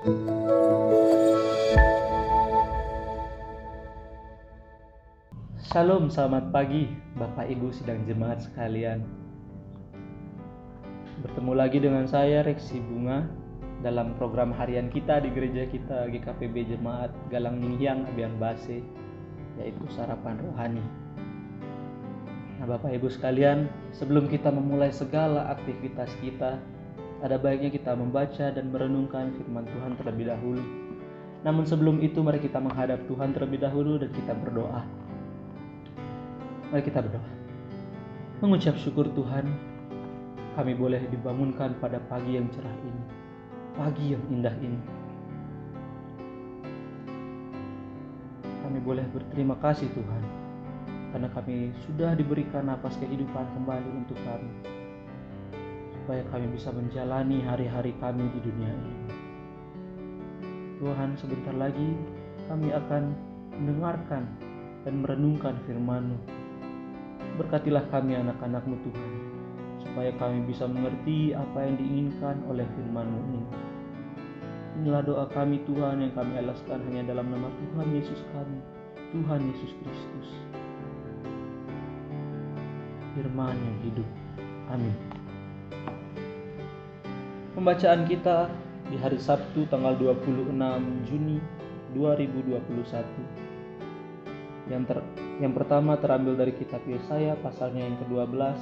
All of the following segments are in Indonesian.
Shalom, selamat pagi Bapak Ibu sidang jemaat sekalian. Bertemu lagi dengan saya Reksi Bunga dalam program harian kita di gereja kita GKPB Jemaat Galang Ninghyang Abian Base, yaitu sarapan rohani. Nah Bapak Ibu sekalian, sebelum kita memulai segala aktivitas kita, ada baiknya kita membaca dan merenungkan firman Tuhan terlebih dahulu. Namun sebelum itu mari kita menghadap Tuhan terlebih dahulu dan kita berdoa. Mari kita berdoa. Mengucap syukur Tuhan, kami boleh dibangunkan pada pagi yang cerah ini, pagi yang indah ini. Kami boleh berterima kasih Tuhan, karena kami sudah diberikan napas kehidupan kembali untuk kami, supaya kami bisa menjalani hari-hari kami di dunia ini. Tuhan, sebentar lagi kami akan mendengarkan dan merenungkan firman-Mu. Berkatilah kami anak-anak-Mu Tuhan, supaya kami bisa mengerti apa yang diinginkan oleh firman-Mu ini. Inilah doa kami Tuhan yang kami alaskan hanya dalam nama Tuhan Yesus kami, Tuhan Yesus Kristus. Firman yang hidup. Amin. Pembacaan kita di hari Sabtu tanggal 26 Juni 2021. Yang pertama terambil dari kitab Yesaya pasalnya yang ke-12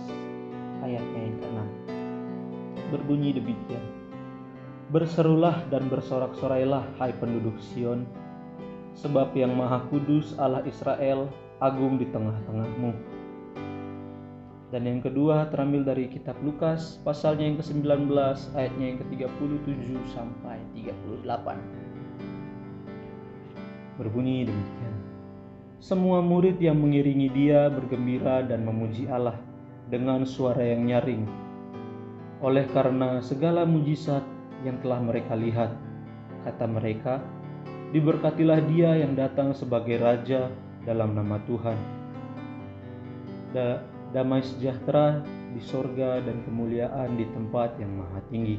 ayatnya yang ke-6. Berbunyi demikian. Berserulah dan bersorak-sorailah hai penduduk Sion, sebab yang Maha Kudus Allah Israel agung di tengah-tengahmu. Dan yang kedua terambil dari kitab Lukas pasalnya yang ke-19 ayatnya yang ke-37 sampai 38. Berbunyi demikian. Semua murid yang mengiringi dia bergembira dan memuji Allah dengan suara yang nyaring, oleh karena segala mujizat yang telah mereka lihat. Kata mereka, diberkatilah dia yang datang sebagai Raja dalam nama Tuhan. Damai sejahtera di sorga dan kemuliaan di tempat yang maha tinggi.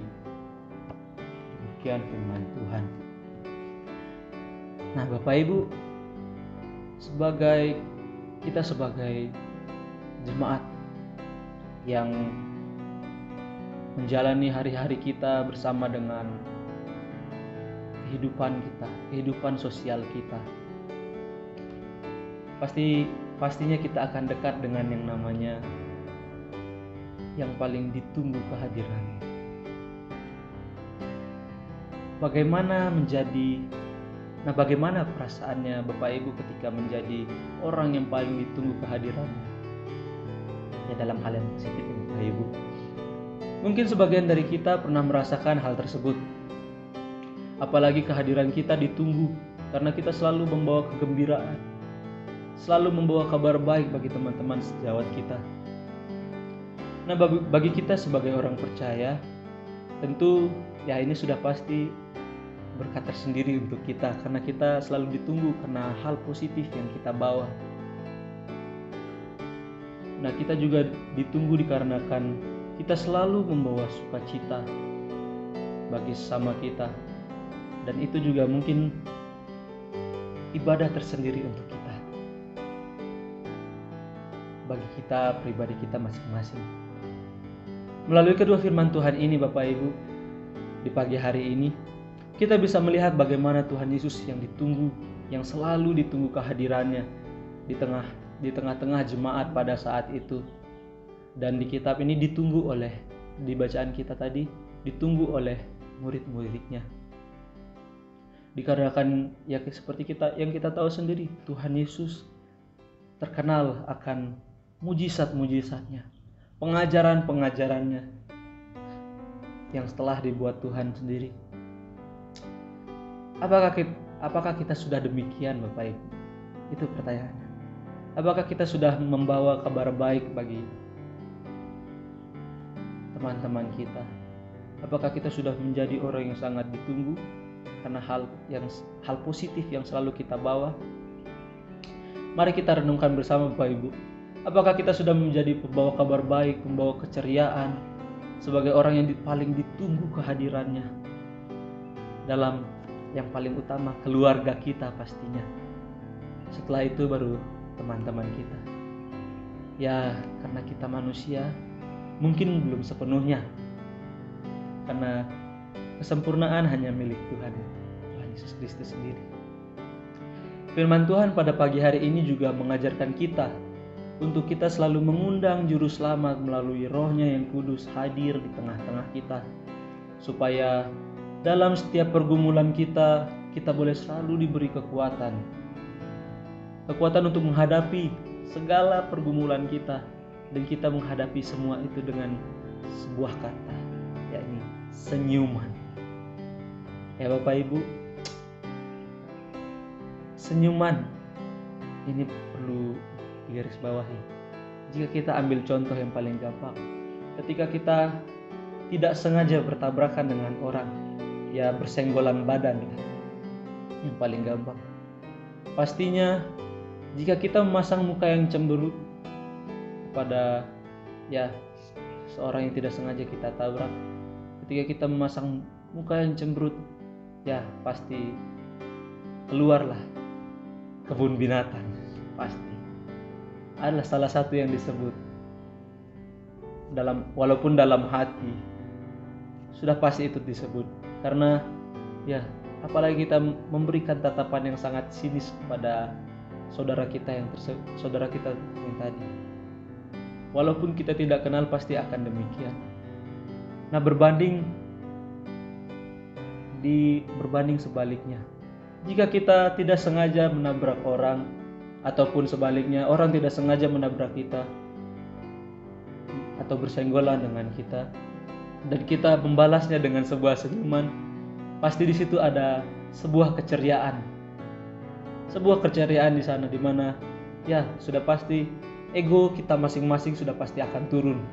Demikian firman Tuhan. Nah Bapak Ibu, sebagai jemaat yang menjalani hari-hari kita bersama dengan kehidupan sosial kita, pastinya kita akan dekat dengan yang namanya yang paling ditunggu kehadirannya. Bagaimana perasaannya Bapak Ibu ketika menjadi orang yang paling ditunggu kehadirannya? Ya dalam hal yang positif ya Bapak Ibu. Mungkin sebagian dari kita pernah merasakan hal tersebut. Apalagi kehadiran kita ditunggu karena kita selalu membawa kegembiraan, selalu membawa kabar baik bagi teman-teman sejawat kita. Nah bagi kita sebagai orang percaya, tentu ya ini sudah pasti berkat tersendiri untuk kita, karena kita selalu ditunggu karena hal positif yang kita bawa. Nah kita juga ditunggu dikarenakan kita selalu membawa sukacita bagi sesama kita, dan itu juga mungkin ibadah tersendiri untuk kita, bagi kita pribadi kita masing-masing. Melalui kedua firman Tuhan ini Bapak Ibu, di pagi hari ini kita bisa melihat bagaimana Tuhan Yesus yang ditunggu, yang selalu ditunggu kehadirannya di tengah-tengah jemaat pada saat itu. Dan di kitab ini di bacaan kita tadi, ditunggu oleh murid-muridnya. Dikarenakan ya seperti yang kita tahu sendiri, Tuhan Yesus terkenal akan mujizat-mujizatnya, pengajaran-pengajarannya yang telah dibuat Tuhan sendiri. Apakah kita sudah demikian Bapak Ibu? Itu pertanyaannya. Apakah kita sudah membawa kabar baik bagi teman-teman kita? Apakah kita sudah menjadi orang yang sangat ditunggu karena hal positif yang selalu kita bawa? Mari kita renungkan bersama Bapak Ibu. Apakah kita sudah menjadi pembawa kabar baik, pembawa keceriaan, sebagai orang yang paling ditunggu kehadirannya dalam yang paling utama keluarga kita pastinya. Setelah itu baru teman-teman kita. Ya, karena kita manusia, mungkin belum sepenuhnya. Karena kesempurnaan hanya milik Tuhan Yesus Kristus sendiri. Firman Tuhan pada pagi hari ini juga mengajarkan kita untuk kita selalu mengundang Juru Selamat melalui Roh-Nya yang kudus hadir di tengah-tengah kita, supaya dalam setiap pergumulan kita boleh selalu diberi kekuatan untuk menghadapi segala pergumulan kita, dan kita menghadapi semua itu dengan sebuah kata, yakni senyuman. Ya Bapak Ibu, senyuman ini perlu digarisbawahi. Jika kita ambil contoh yang paling gampang, ketika kita tidak sengaja bertabrakan dengan orang, ya bersenggolan badan lah, yang paling gampang. Pastinya jika kita memasang muka yang cemberut kepada ya seorang yang tidak sengaja kita tabrak, ketika kita memasang muka yang cemberut, ya pasti keluarlah kebun binatang. Pasti adalah salah satu yang disebut walaupun dalam hati sudah pasti itu disebut, karena ya apalagi kita memberikan tatapan yang sangat sinis kepada saudara kita yang tadi, walaupun kita tidak kenal pasti akan demikian. Nah, berbanding sebaliknya, jika kita tidak sengaja menabrak orang, ataupun sebaliknya orang tidak sengaja menabrak kita atau bersenggolan dengan kita, dan kita membalasnya dengan sebuah senyuman, pasti di situ ada sebuah keceriaan di sana, di mana ya sudah pasti ego kita masing-masing sudah pasti akan turun,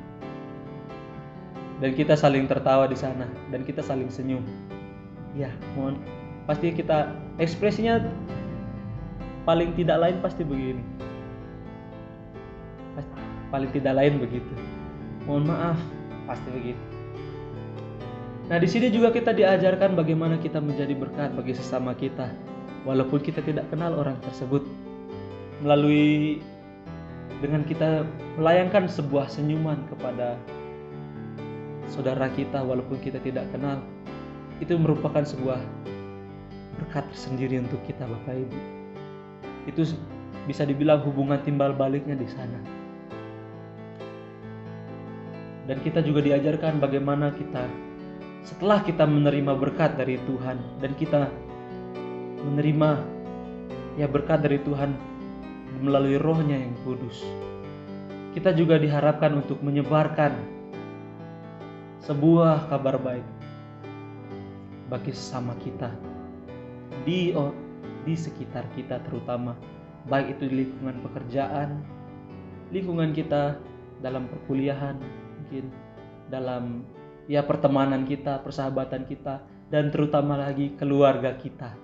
dan kita saling tertawa di sana, dan kita saling senyum. Ya, pasti kita ekspresinya paling tidak lain pasti begini. Paling tidak lain begitu. Mohon maaf, pasti begitu. Nah, di sini juga kita diajarkan bagaimana kita menjadi berkat bagi sesama kita, walaupun kita tidak kenal orang tersebut. Melalui dengan kita melayangkan sebuah senyuman kepada saudara kita walaupun kita tidak kenal, itu merupakan sebuah berkat tersendiri untuk kita Bapak Ibu. Itu bisa dibilang hubungan timbal baliknya di sana. Dan kita juga diajarkan bagaimana kita setelah kita menerima berkat dari Tuhan, dan kita menerima ya berkat dari Tuhan melalui Roh-Nya yang kudus, kita juga diharapkan untuk menyebarkan sebuah kabar baik bagi sesama kita di sekitar kita, terutama baik itu di lingkungan pekerjaan, lingkungan kita dalam perkuliahan, mungkin dalam ya pertemanan kita, persahabatan kita, dan terutama lagi keluarga kita.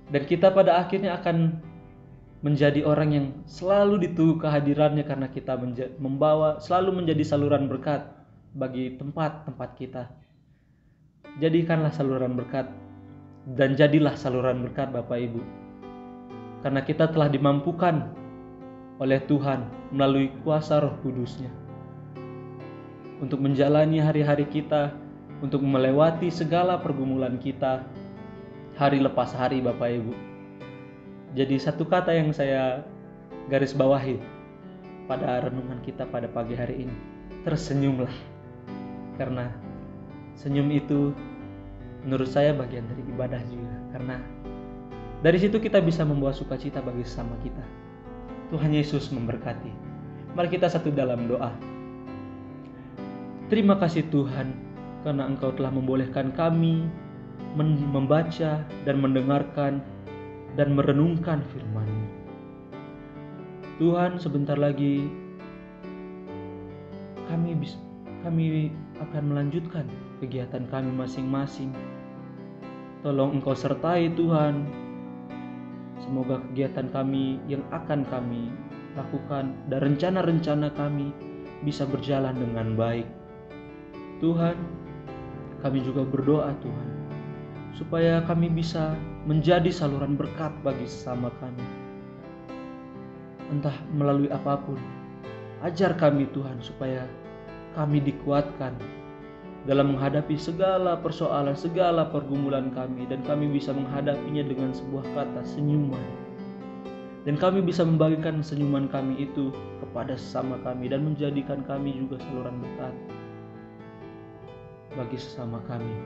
Dan kita pada akhirnya akan menjadi orang yang selalu ditunggu kehadirannya, karena kita selalu menjadi saluran berkat bagi tempat-tempat kita. Jadikanlah saluran berkat, dan jadilah saluran berkat Bapak Ibu, karena kita telah dimampukan oleh Tuhan melalui kuasa Roh Kudus-Nya untuk menjalani hari-hari kita, untuk melewati segala pergumulan kita hari lepas hari Bapak Ibu. Jadi satu kata yang saya garis bawahi pada renungan kita pada pagi hari ini, tersenyumlah. Karena senyum itu menurut saya bagian dari ibadah juga, karena dari situ kita bisa membawa sukacita bagi sesama kita. Tuhan Yesus memberkati. Mari kita satu dalam doa. Terima kasih Tuhan, karena Engkau telah membolehkan kami membaca dan mendengarkan dan merenungkan firman-Mu. Tuhan, sebentar lagi kami akan melanjutkan kegiatan kami masing-masing. Tolong Engkau sertai Tuhan. Semoga kegiatan kami yang akan kami lakukan dan rencana-rencana kami bisa berjalan dengan baik. Tuhan, kami juga berdoa Tuhan, supaya kami bisa menjadi saluran berkat bagi sesama kami. Entah melalui apapun, ajar kami Tuhan supaya kami dikuatkan dalam menghadapi segala persoalan, segala pergumulan kami, dan kami bisa menghadapinya dengan sebuah kata senyuman. Dan kami bisa membagikan senyuman kami itu kepada sesama kami dan menjadikan kami juga saluran berkat bagi sesama kami.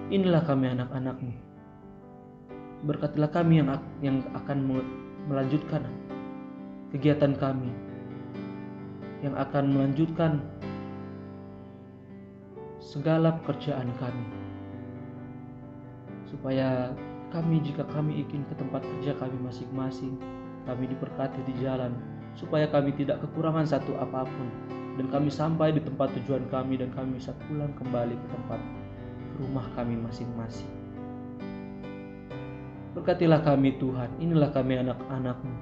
Inilah kami anak-anak-Mu. Berkatilah kami yang akan melanjutkan kegiatan kami, yang akan melanjutkan segala pekerjaan kami, supaya kami, jika kami ingin ke tempat kerja kami masing-masing, kami diberkati di jalan, supaya kami tidak kekurangan satu apapun, dan kami sampai di tempat tujuan kami, dan kami bisa pulang kembali ke rumah kami masing-masing. Berkatilah kami Tuhan, inilah kami anak-anak-Mu.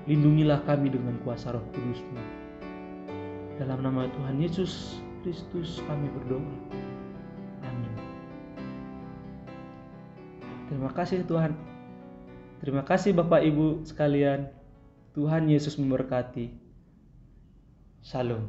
Lindungilah kami dengan kuasa Roh Kudus-Mu. Dalam nama Tuhan Yesus Kristus kami berdoa. Amin. Terima kasih Tuhan. Terima kasih Bapak Ibu sekalian. Tuhan Yesus memberkati. Shalom.